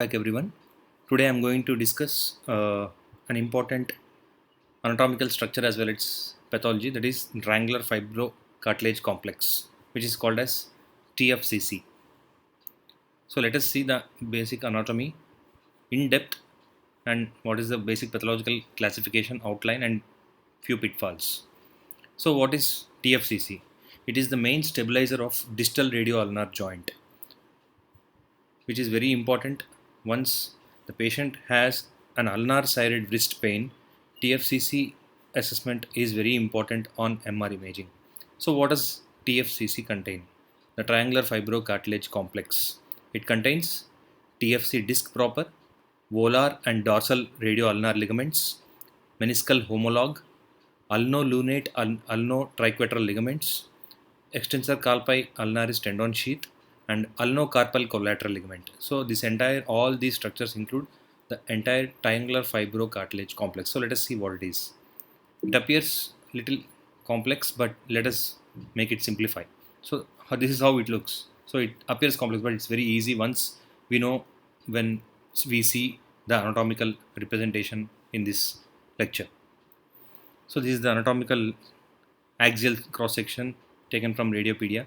Back everyone. Today I'm going to discuss an important anatomical structure as well as pathology, that is triangular fibrocartilage complex, which is called as TFCC. So let us see the basic anatomy in depth and what is the basic pathological classification outline and few pitfalls. So what is TFCC? It is the main stabilizer of distal radioulnar joint, which is very important. Once the patient has an ulnar sided wrist pain, TFCC assessment is very important on MR imaging. So, what does TFCC contain? The triangular fibrocartilage complex. It contains TFC disc proper, volar and dorsal radioulnar ligaments, meniscal homologue, ulno-lunate ulno-triquetral ligaments, extensor carpi ulnaris tendon sheath, and ulnocarpal collateral ligament. So this entire all these structures include the entire triangular fibrocartilage complex. So let us see what it is. It appears little complex, but let us make it simplify. So this is how it looks. So it appears complex, but it's very easy once we know when we see the anatomical representation in this lecture. So this is the anatomical axial cross section taken from Radiopedia,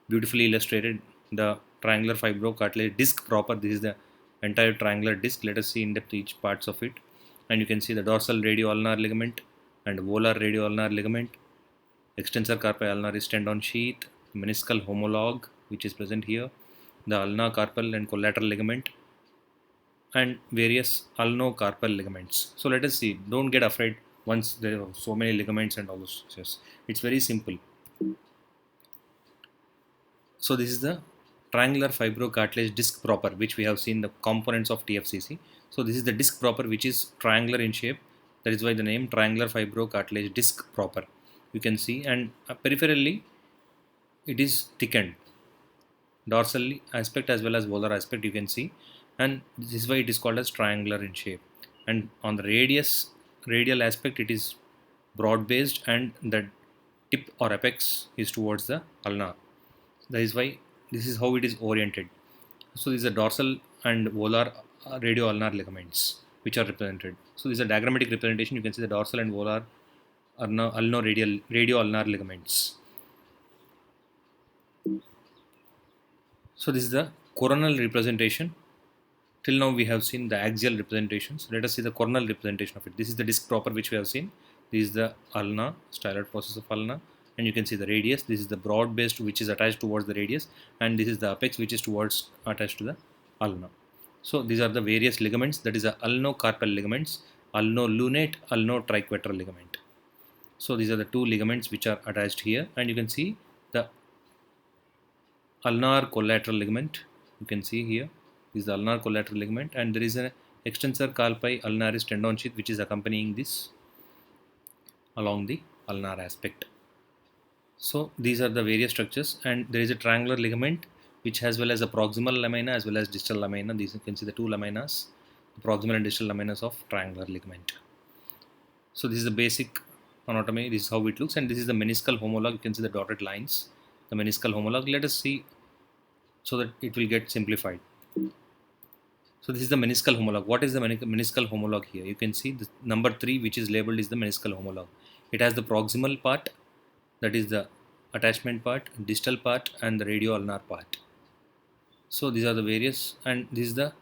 beautifully illustrated the triangular fibrocartilage disc proper. This is the entire triangular disc. Let us see in depth each parts of it, and you can see the dorsal radioulnar ligament and volar radioulnar ligament, extensor carpi ulnaris tendon sheath, meniscal homologue which is present here, the ulnar carpal and collateral ligament, and various ulnocarpal ligaments. So let us see. Don't get afraid once there are so many ligaments and all those. Yes, it's very simple. So this is the triangular fibrocartilage disc proper, which we have seen the components of TFCC. So this is the disc proper, which is triangular in shape. That is why the name triangular fibrocartilage disc proper. You can see, and peripherally it is thickened. Dorsal aspect as well as volar aspect you can see, and this is why it is called as triangular in shape. And on the radial aspect it is broad based, and the tip or apex is towards the ulna. That is why this is how it is oriented. So these are dorsal and volar radioulnar ligaments which are represented. So this is a diagrammatic representation. You can see the dorsal and volar ulno radial radioulnar ligaments. So this is the coronal representation. Till now we have seen the axial representations. Let us see the coronal representation of it. This is the disc proper which we have seen. This is the ulna, styloid process of ulna, and you can see the radius. This is the broad based which is attached towards the radius, and this is the apex which is towards attached to the ulna. So these are the various ligaments. That is the ulnocarpal ligaments, ulno-lunate, ulno-triquetral ligament. So these are the two ligaments which are attached here, and you can see the ulnar collateral ligament. You can see here is the ulnar collateral ligament, and there is an extensor carpi ulnaris tendon sheath which is accompanying this along the ulnar aspect. So these are the various structures, and there is a triangular ligament which as well as a proximal lamina as well as distal lamina. These you can see the two laminas, the proximal and distal laminas of triangular ligament. So this is the basic anatomy. This is how it looks, and this is the meniscal homologue. You can see the dotted lines, the meniscal homologue. Let us see so that it will get simplified. So this is the meniscal homologue. What is the meniscal homologue here? You can see the number 3 which is labeled is the meniscal homologue. It has the proximal part, that is the attachment part, distal part, and the radioulnar part. So these are the various, and this is the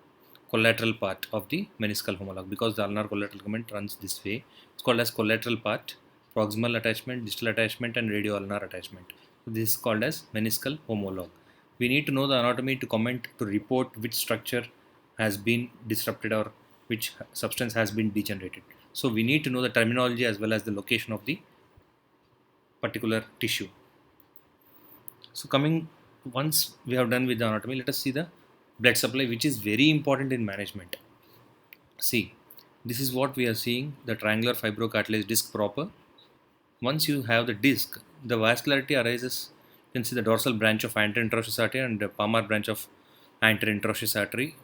collateral part of the meniscal homologue, because the ulnar collateral ligament runs this way. It's called as collateral part, proximal attachment, distal attachment, and radioulnar attachment. So this is called as meniscal homologue. We need to know the anatomy to comment, to report which structure has been disrupted or which substance has been degenerated. So we need to know the terminology as well as the location of the particular tissue. So coming, once we have done with the anatomy, let us see the blood supply, which is very important in management. See, this is what we are seeing, the triangular fibrocartilage disc proper. Once you have the disc, the vascularity arises. You can see the dorsal branch of anterior interosseous artery and the palmar branch of anterior interosseous artery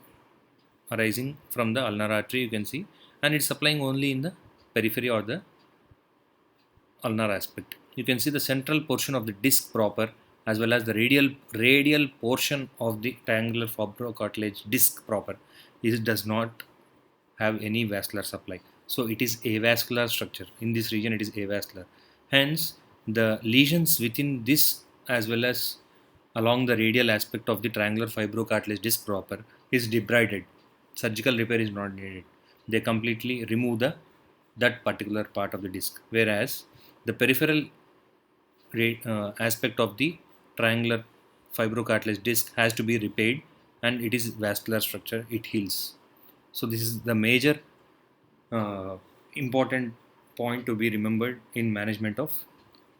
arising from the ulnar artery, you can see, and it's supplying only in the periphery or the ulnar aspect. You can see the central portion of the disc proper as well as the radial portion of the triangular fibrocartilage disc proper. it does not have any vascular supply. So it is avascular structure. In this region, it is avascular. Hence, the lesions within this as well as along the radial aspect of the triangular fibrocartilage disc proper is debrided. Surgical repair is not needed. They completely remove that particular part of the disc. Whereas the peripheral aspect of the triangular fibrocartilage disc has to be repaired, and it is vascular structure. It heals. So this is the major uh, important point to be remembered in management of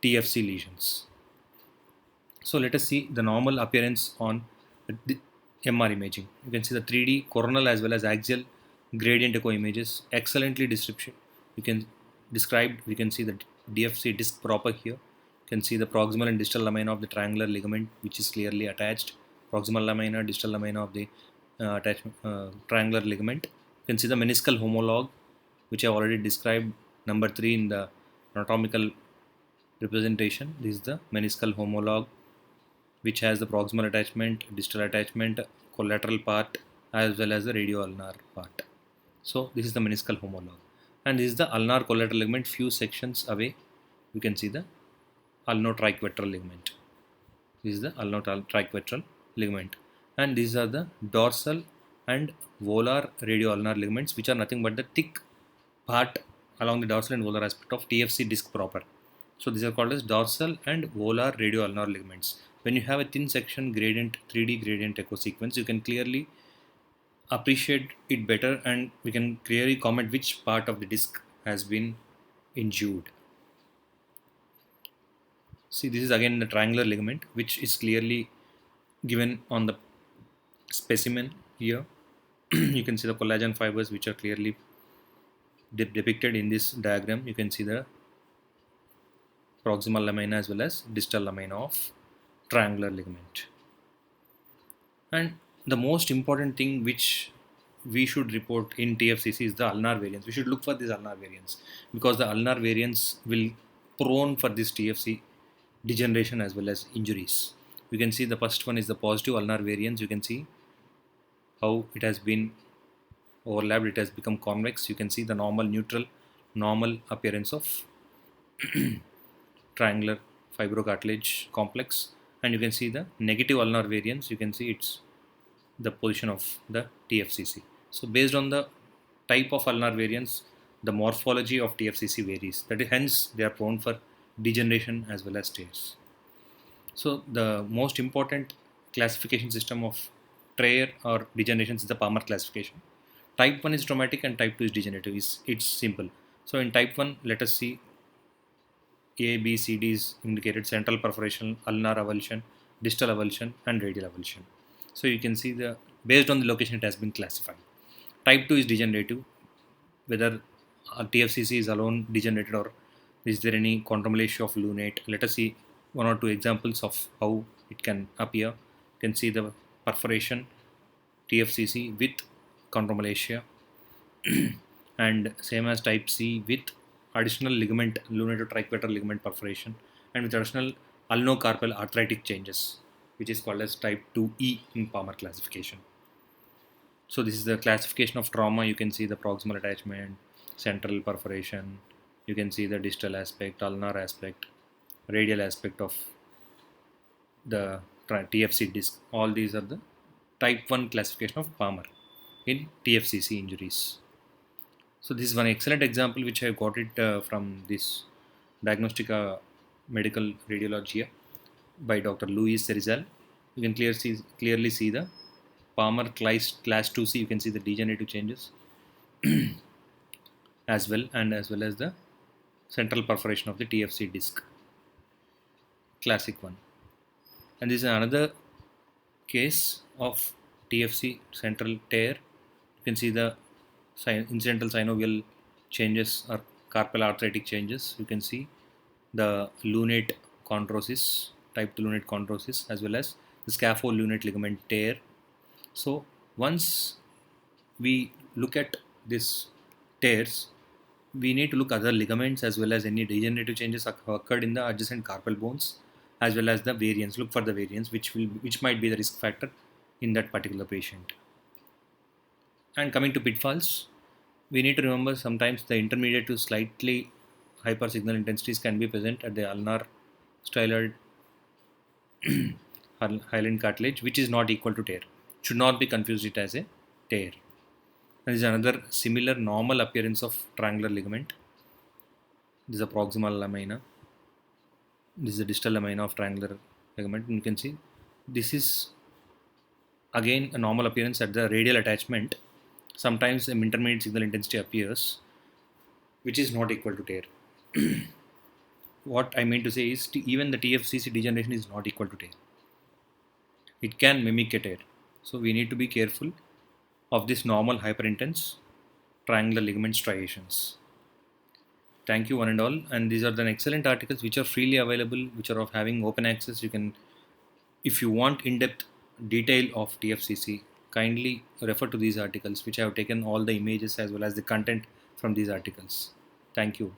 TFC lesions. So let us see the normal appearance on the MR imaging. You can see the 3D coronal as well as axial gradient echo images excellently description. You can describe. We can see the DFC disc proper here. You can see the proximal and distal lamina of the triangular ligament, which is clearly attached. Proximal lamina, distal lamina of the attachment triangular ligament. You can see the meniscal homologue, which I already described. Number 3 in the anatomical representation. This is the meniscal homologue, which has the proximal attachment, distal attachment, collateral part, as well as the radioulnar part. So this is the meniscal homologue, and this is the ulnar collateral ligament. Few sections away, you can see the ulnotriquetral ligament. This is the ulnotriquetral ligament, and these are the dorsal and volar radioulnar ligaments, which are nothing but the thick part along the dorsal and volar aspect of TFC disc proper. So these are called as dorsal and volar radioulnar ligaments. When you have a thin section gradient, 3D gradient echo sequence, you can clearly appreciate it better, and we can clearly comment which part of the disc has been injured. See, this is again the triangular ligament, which is clearly given on the specimen here. You can see the collagen fibers, which are clearly depicted in this diagram. You can see the proximal lamina as well as distal lamina of triangular ligament. And the most important thing which we should report in TFCC is the ulnar variance. We should look for these ulnar variants, because the ulnar variants will prone for this TFC degeneration as well as injuries. You can see the first one is the positive ulnar variance. You can see how it has been overlapped, it has become convex. You can see the normal appearance of triangular fibrocartilage complex, and you can see the negative ulnar variance. You can see it's the position of the TFCC. So based on the type of ulnar variance, the morphology of TFCC varies. That is, hence they are prone for degeneration as well as tears. So the most important classification system of tear or degeneration is the Palmer classification. Type 1 is traumatic and type 2 is degenerative. It's simple. So in type 1, let us see A, B, C, D is indicated: central perforation, ulnar avulsion, distal avulsion, and radial avulsion. So you can see the based on the location it has been classified. Type 2 is degenerative, whether TFCC is alone degenerated or is there any chondromalacia of lunate. Let us see one or two examples of how it can appear. You can see the perforation TFCC with chondromalacia and same as type C with additional ligament, lunato-triquetral ligament perforation, and with additional ulnocarpal arthritic changes, which is called as type 2E in Palmer classification. So this is the classification of trauma. You can see the proximal attachment, central perforation. You can see the distal aspect, ulnar aspect, radial aspect of the TFC disc. All these are the type 1 classification of Palmer in TFCC injuries. So this is one excellent example which I got it from this Diagnostica Medical Radiologia by Dr. Luis Cerizal. You can clearly see the Palmer class 2C. You can see the degenerative changes as well as the central perforation of the TFC disc. Classic one. And this is another case of TFC central tear. You can see the incidental synovial changes or carpal arthritic changes. You can see the lunate chondrosis, type 2 lunate chondrosis, as well as the scapholunate ligament tear. So once we look at this tears, we need to look other ligaments as well as any degenerative changes occurred in the adjacent carpal bones, as well as the variance. Look for the variance which might be the risk factor in that particular patient. And coming to pitfalls, we need to remember sometimes the intermediate to slightly hyper signal intensities can be present at the ulnar styloid hyaline cartilage, which is not equal to tear. Should not be confused it as a tear. There is another similar normal appearance of triangular ligament. This is a proximal lamina. This is the distal lamina of triangular ligament. And you can see this is again a normal appearance at the radial attachment. Sometimes an intermediate signal intensity appears, which is not equal to tear. What I mean to say is even the TFCC degeneration is not equal to tear. It can mimic a tear. So we need to be careful of this normal hyperintense triangular ligament striations. Thank you one and all. And these are the excellent articles which are freely available, which are of having open access. You can, if you want in-depth detail of TFCC, kindly refer to these articles which I have taken all the images as well as the content from these articles. Thank you.